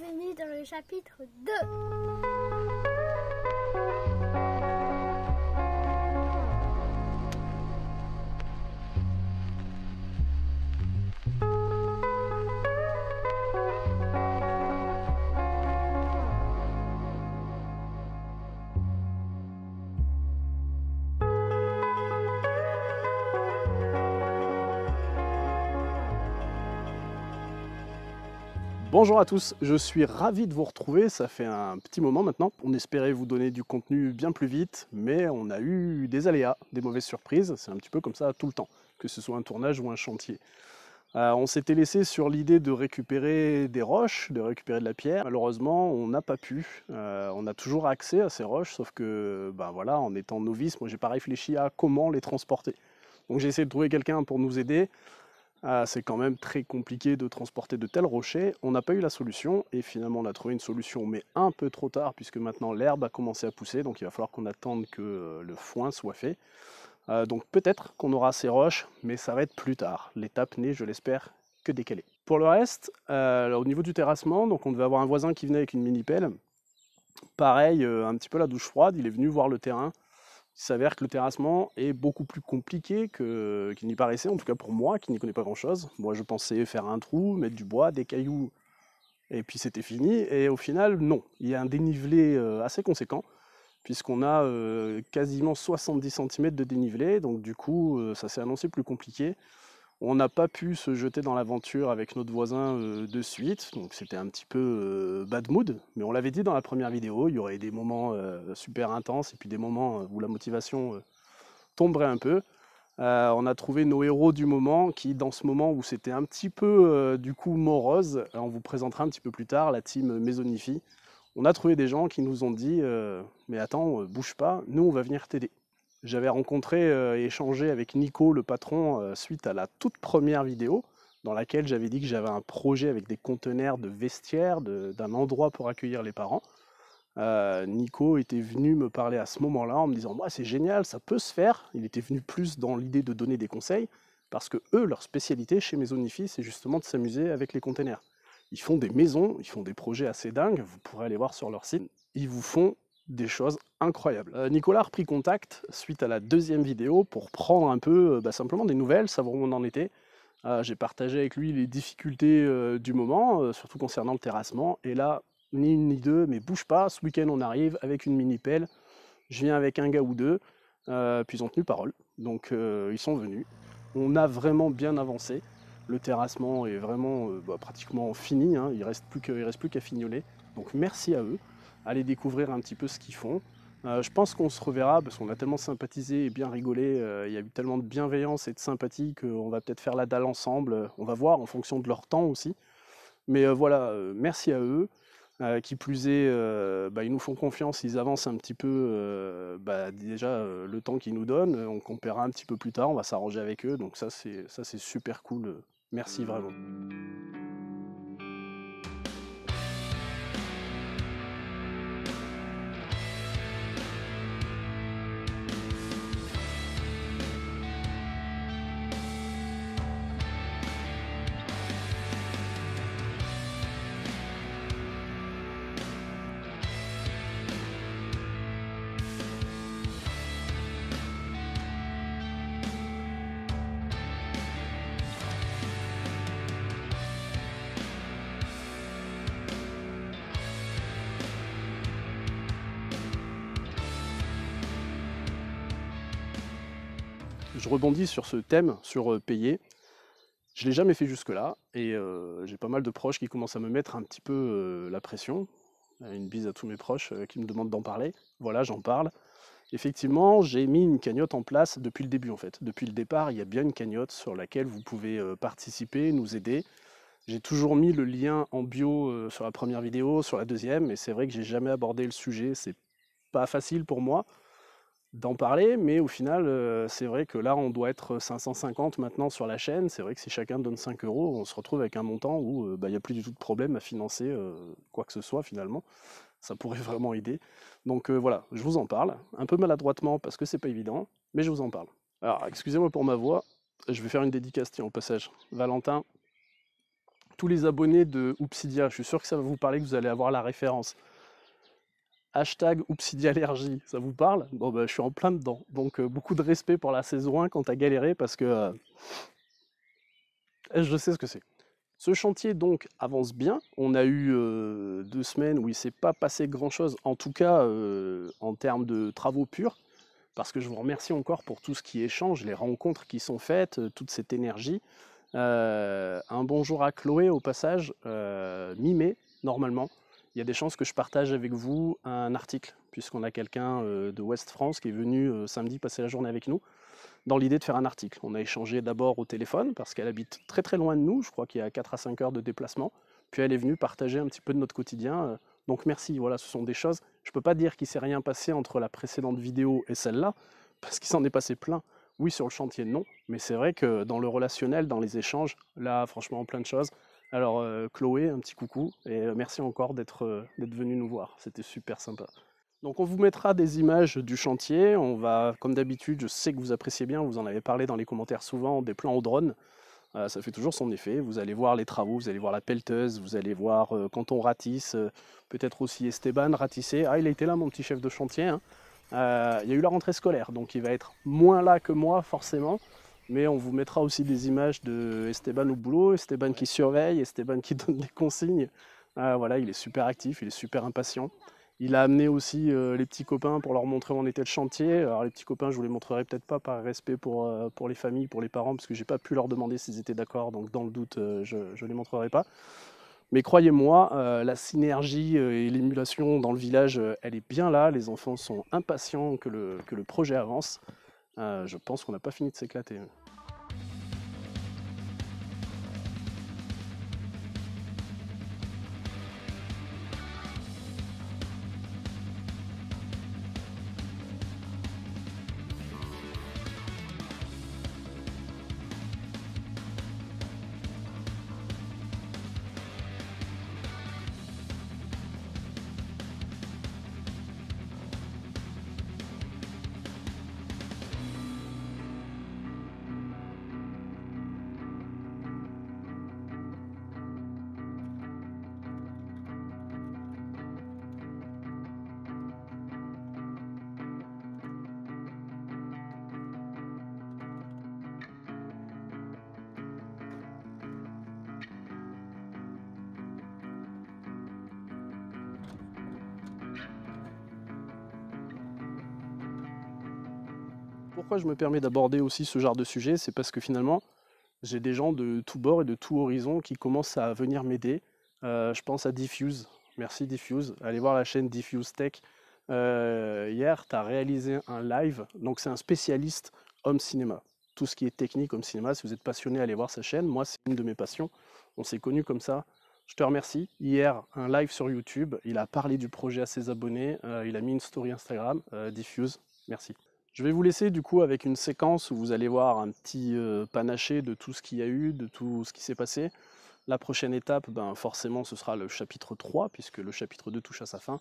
bienvenue dans le chapitre 2. Bonjour à tous, je suis ravi de vous retrouver, ça fait un petit moment maintenant. On espérait vous donner du contenu bien plus vite, mais on a eu des aléas, des mauvaises surprises, c'est un petit peu comme ça tout le temps, que ce soit un tournage ou un chantier. On s'était laissé sur l'idée de récupérer des roches, de récupérer de la pierre. Malheureusement, on n'a pas pu. On a toujours accès à ces roches, sauf que, ben voilà, en étant novice, moi j'ai pas réfléchi à comment les transporter. Donc j'ai essayé de trouver quelqu'un pour nous aider. C'est quand même très compliqué de transporter de tels rochers. On n'a pas eu la solution et finalement on a trouvé une solution, mais un peu trop tard puisque maintenant l'herbe a commencé à pousser, donc il va falloir qu'on attende que le foin soit fait. Donc peut-être qu'on aura ces roches, mais ça va être plus tard. L'étape n'est, je l'espère, que décalée. Pour le reste, au niveau du terrassement, donc on devait avoir un voisin qui venait avec une mini-pelle. Pareil, un petit peu la douche froide, il est venu voir le terrain. Il s'avère que le terrassement est beaucoup plus compliqué qu'il n'y paraissait, en tout cas pour moi qui n'y connais pas grand-chose. Moi je pensais faire un trou, mettre du bois, des cailloux, et puis c'était fini. Et au final, non. Il y a un dénivelé assez conséquent, puisqu'on a quasiment 70 cm de dénivelé, donc du coup ça s'est annoncé plus compliqué. On n'a pas pu se jeter dans l'aventure avec notre voisin de suite, donc c'était un petit peu bad mood, mais on l'avait dit dans la première vidéo, il y aurait des moments super intenses et puis des moments où la motivation tomberait un peu. On a trouvé nos héros du moment qui, dans ce moment où c'était un petit peu du coup morose, on vous présentera un petit peu plus tard la team Maisonify. On a trouvé des gens qui nous ont dit mais attends, bouge pas, nous on va venir t'aider. J'avais rencontré et échangé avec Nico, le patron, suite à la toute première vidéo, dans laquelle j'avais dit que j'avais un projet avec des conteneurs de vestiaires, d'un endroit pour accueillir les parents. Nico était venu me parler à ce moment-là en me disant moi c'est génial, ça peut se faire. Il était venu plus dans l'idée de donner des conseils, parce que eux, leur spécialité chez Maisonify, c'est justement de s'amuser avec les conteneurs. Ils font des maisons, ils font des projets assez dingues, vous pourrez aller voir sur leur site. Ils vous font des choses incroyables. Nicolas a repris contact suite à la deuxième vidéo pour prendre un peu simplement des nouvelles, savoir où on en était. J'ai partagé avec lui les difficultés du moment, surtout concernant le terrassement. Et là, ni une ni deux, mais bouge pas, ce week-end on arrive avec une mini-pelle. Je viens avec un gars ou deux, puis ils ont tenu parole. Donc ils sont venus. On a vraiment bien avancé. Le terrassement est vraiment pratiquement fini, hein. Il reste plus qu'à fignoler. Donc merci à eux. Allez découvrir un petit peu ce qu'ils font. Je pense qu'on se reverra parce qu'on a tellement sympathisé et bien rigolé. Il y a eu tellement de bienveillance et de sympathie qu'on va peut-être faire la dalle ensemble. On va voir en fonction de leur temps aussi. Mais voilà, merci à eux. Qui plus est, ils nous font confiance, ils avancent un petit peu déjà le temps qu'ils nous donnent. On paiera un petit peu plus tard, on va s'arranger avec eux. Donc ça c'est super cool. Merci vraiment. Je rebondis sur ce thème, sur payer. Je ne l'ai jamais fait jusque-là et j'ai pas mal de proches qui commencent à me mettre un petit peu la pression. Une bise à tous mes proches qui me demandent d'en parler. Voilà, j'en parle. Effectivement, j'ai mis une cagnotte en place depuis le début en fait. Depuis le départ, il y a bien une cagnotte sur laquelle vous pouvez participer, nous aider. J'ai toujours mis le lien en bio sur la première vidéo, sur la deuxième, et c'est vrai que j'ai jamais abordé le sujet. C'est pas facile pour moi d'en parler, mais au final, c'est vrai que là, on doit être 550 maintenant sur la chaîne. C'est vrai que si chacun donne 5 euros, on se retrouve avec un montant où il n'y a plus du tout de problème à financer quoi que ce soit finalement. Ça pourrait vraiment aider. Donc voilà, je vous en parle, un peu maladroitement parce que c'est pas évident, mais je vous en parle. Alors, excusez-moi pour ma voix, je vais faire une dédicace tiens, au passage. Valentin, tous les abonnés de Oupsidia, je suis sûr que ça va vous parler, que vous allez avoir la référence. Hashtag Oupsidialergie, ça vous parle? Bon, bah, je suis en plein dedans. Donc, beaucoup de respect pour la saison 1 quand t'as galéré parce que je sais ce que c'est. Ce chantier donc avance bien. On a eu 2 semaines où il ne s'est pas passé grand-chose, en tout cas en termes de travaux purs, parce que je vous remercie encore pour tout ce qui échange, les rencontres qui sont faites, toute cette énergie. Un bonjour à Chloé au passage, mi-mai normalement. Il y a des chances que je partage avec vous un article, puisqu'on a quelqu'un de Ouest France qui est venu samedi passer la journée avec nous, dans l'idée de faire un article. On a échangé d'abord au téléphone, parce qu'elle habite très très loin de nous, je crois qu'il y a 4 à 5 heures de déplacement, puis elle est venue partager un petit peu de notre quotidien. Donc merci, voilà, ce sont des choses, je ne peux pas dire qu'il ne s'est rien passé entre la précédente vidéo et celle-là, parce qu'il s'en est passé plein. Oui, sur le chantier, non, mais c'est vrai que dans le relationnel, dans les échanges, là, franchement, plein de choses. Alors, Chloé, un petit coucou, et merci encore d'être venue nous voir, c'était super sympa. Donc on vous mettra des images du chantier, on va, comme d'habitude, je sais que vous appréciez bien, vous en avez parlé dans les commentaires souvent, des plans au drone, ça fait toujours son effet, vous allez voir les travaux, vous allez voir la pelleteuse, vous allez voir quand on ratisse, peut-être aussi Esteban ratisser. Ah, il a été là mon petit chef de chantier, hein. Il y a eu la rentrée scolaire, donc il va être moins là que moi forcément, mais on vous mettra aussi des images de Esteban au boulot, Esteban qui surveille, Esteban qui donne des consignes. Voilà, il est super actif, il est super impatient. Il a amené aussi les petits copains pour leur montrer où on était le chantier. Alors les petits copains, je vous les montrerai peut-être pas par respect pour les familles, pour les parents, parce que j'ai pas pu leur demander s'ils étaient d'accord, donc dans le doute, je les montrerai pas. Mais croyez-moi, la synergie et l'émulation dans le village, elle est bien là. Les enfants sont impatients que le projet avance. Je pense qu'on n'a pas fini de s'éclater. Pourquoi je me permets d'aborder aussi ce genre de sujet? C'est parce que finalement, j'ai des gens de tous bords et de tous horizons qui commencent à venir m'aider. Je pense à Diffuse. Merci Diffuse. Allez voir la chaîne Diffuse Tech. Hier, tu as réalisé un live. Donc, c'est un spécialiste homme cinéma. Tout ce qui est technique homme cinéma, si vous êtes passionné, allez voir sa chaîne. Moi, c'est une de mes passions. On s'est connus comme ça. Je te remercie. Hier, un live sur YouTube. Il a parlé du projet à ses abonnés. Il a mis une story Instagram. Diffuse. Merci. Je vais vous laisser du coup avec une séquence où vous allez voir un petit panaché de tout ce qu'il y a eu, de tout ce qui s'est passé. La prochaine étape, ben, forcément, ce sera le chapitre 3, puisque le chapitre 2 touche à sa fin.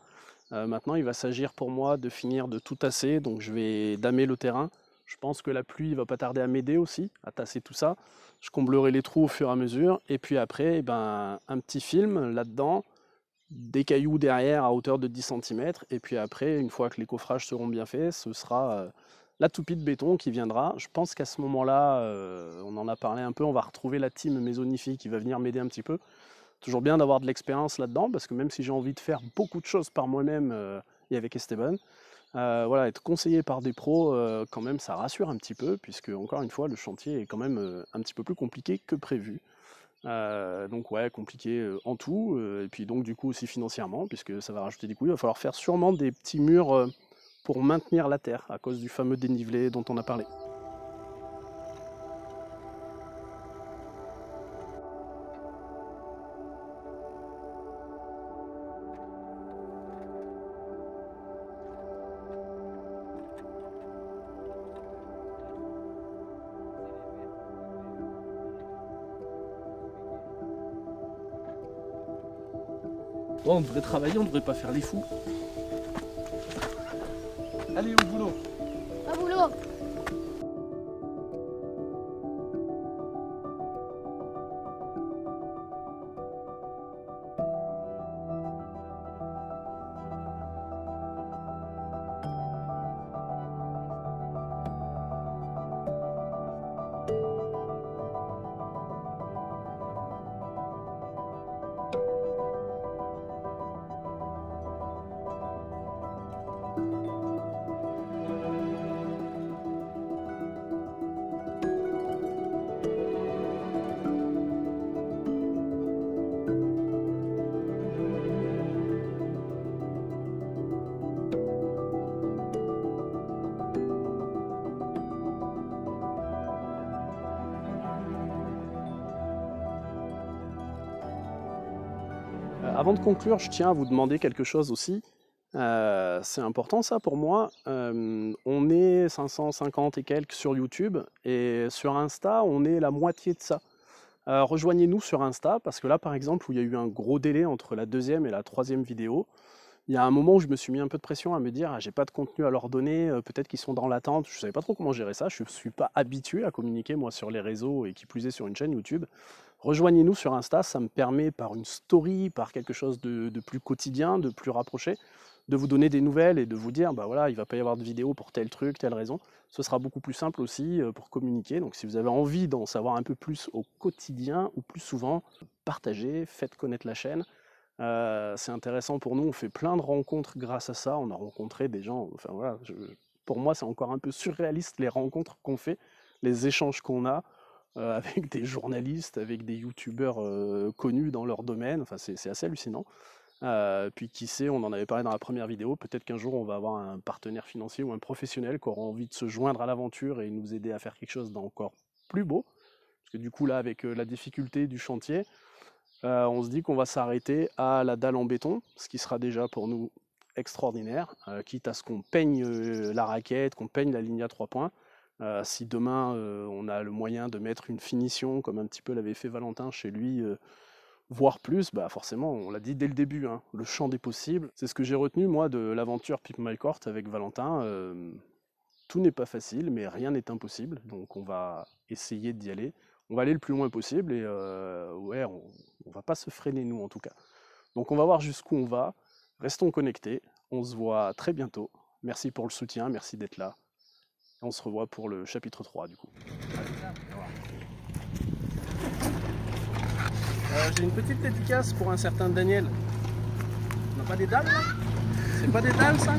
Maintenant, il va s'agir pour moi de finir de tout tasser, donc je vais damer le terrain. Je pense que la pluie va pas tarder à m'aider aussi, à tasser tout ça. Je comblerai les trous au fur et à mesure, et puis après, eh ben, un petit film là-dedans, des cailloux derrière à hauteur de 10 cm, et puis après, une fois que les coffrages seront bien faits, ce sera la toupie de béton qui viendra. Je pense qu'à ce moment-là, on en a parlé un peu, on va retrouver la team Maisonify qui va venir m'aider un petit peu. Toujours bien d'avoir de l'expérience là-dedans, parce que même si j'ai envie de faire beaucoup de choses par moi-même et avec Esteban, voilà, être conseillé par des pros, quand même, ça rassure un petit peu, puisque encore une fois, le chantier est quand même un petit peu plus compliqué que prévu. Donc ouais, compliqué en tout, et puis donc du coup aussi financièrement, puisque ça va rajouter des coûts. Il va falloir faire sûrement des petits murs pour maintenir la terre, à cause du fameux dénivelé dont on a parlé. Oh, on devrait travailler, on devrait pas faire les fous. Allez, au boulot. Au boulot. Avant de conclure, je tiens à vous demander quelque chose aussi. C'est important ça pour moi. On est 550 et quelques sur YouTube et sur Insta, on est la moitié de ça. Rejoignez-nous sur Insta parce que là, par exemple, où il y a eu un gros délai entre la deuxième et la troisième vidéo, il y a un moment où je me suis mis un peu de pression à me dire ah, j'ai pas de contenu à leur donner, peut-être qu'ils sont dans l'attente. Je savais pas trop comment gérer ça. Je suis pas habitué à communiquer moi sur les réseaux et qui plus est sur une chaîne YouTube. Rejoignez-nous sur Insta, ça me permet par une story, par quelque chose de plus quotidien, de plus rapproché, de vous donner des nouvelles et de vous dire, bah voilà, il va pas y avoir de vidéo pour tel truc, telle raison. Ce sera beaucoup plus simple aussi pour communiquer. Donc si vous avez envie d'en savoir un peu plus au quotidien ou plus souvent, partagez, faites connaître la chaîne. C'est intéressant pour nous, on fait plein de rencontres grâce à ça. On a rencontré des gens, enfin voilà, pour moi c'est encore un peu surréaliste les rencontres qu'on fait, les échanges qu'on a avec des journalistes, avec des youtubeurs connus dans leur domaine. Enfin, c'est assez hallucinant. Puis qui sait, on en avait parlé dans la première vidéo, peut-être qu'un jour on va avoir un partenaire financier ou un professionnel qui aura envie de se joindre à l'aventure et nous aider à faire quelque chose d'encore plus beau. Parce que du coup là, avec la difficulté du chantier, on se dit qu'on va s'arrêter à la dalle en béton, ce qui sera déjà pour nous extraordinaire, quitte à ce qu'on peigne la raquette, qu'on peigne la ligne à 3 points. Si demain on a le moyen de mettre une finition comme un petit peu l'avait fait Valentin chez lui, voire plus, bah forcément, on l'a dit dès le début, hein, le champ des possibles. C'est ce que j'ai retenu moi de l'aventure Pip My Court avec Valentin. Tout n'est pas facile, mais rien n'est impossible, donc on va essayer d'y aller. On va aller le plus loin possible et ouais, on va pas se freiner nous en tout cas. Donc on va voir jusqu'où on va. Restons connectés. On se voit très bientôt. Merci pour le soutien, merci d'être là. On se revoit pour le chapitre 3 du coup. J'ai une petite dédicace pour un certain Daniel. On n'a pas des dalles là? C'est pas des dalles ça?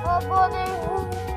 Abonnez-vous.